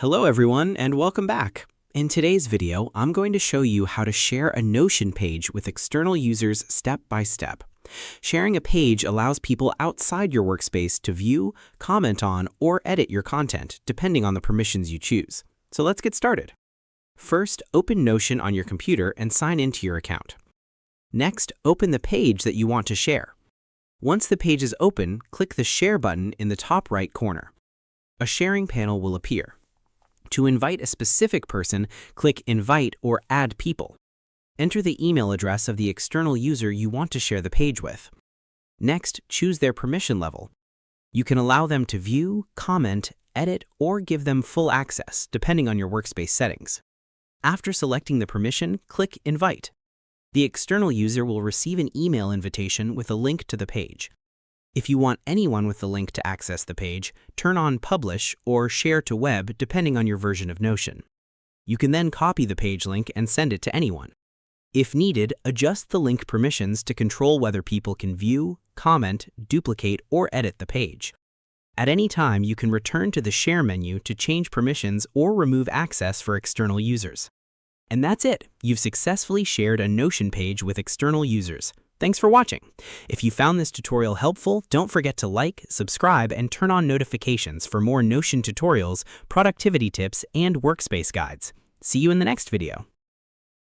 Hello everyone and welcome back. In today's video, I'm going to show you how to share a Notion page with external users step by step. Sharing a page allows people outside your workspace to view, comment on, or edit your content, depending on the permissions you choose. So let's get started. First, open Notion on your computer and sign into your account. Next, open the page that you want to share. Once the page is open, click the Share button in the top right corner. A sharing panel will appear. To invite a specific person, click Invite or Add People. Enter the email address of the external user you want to share the page with. Next, choose their permission level. You can allow them to view, comment, edit, or give them full access, depending on your workspace settings. After selecting the permission, click Invite. The external user will receive an email invitation with a link to the page. If you want anyone with the link to access the page, turn on Publish or Share to Web depending on your version of Notion. You can then copy the page link and send it to anyone. If needed, adjust the link permissions to control whether people can view, comment, duplicate, or edit the page. At any time, you can return to the Share menu to change permissions or remove access for external users. And that's it. You've successfully shared a Notion page with external users. Thanks for watching. If you found this tutorial helpful, don't forget to like, subscribe, and turn on notifications for more Notion tutorials, productivity tips, and workspace guides. See you in the next video.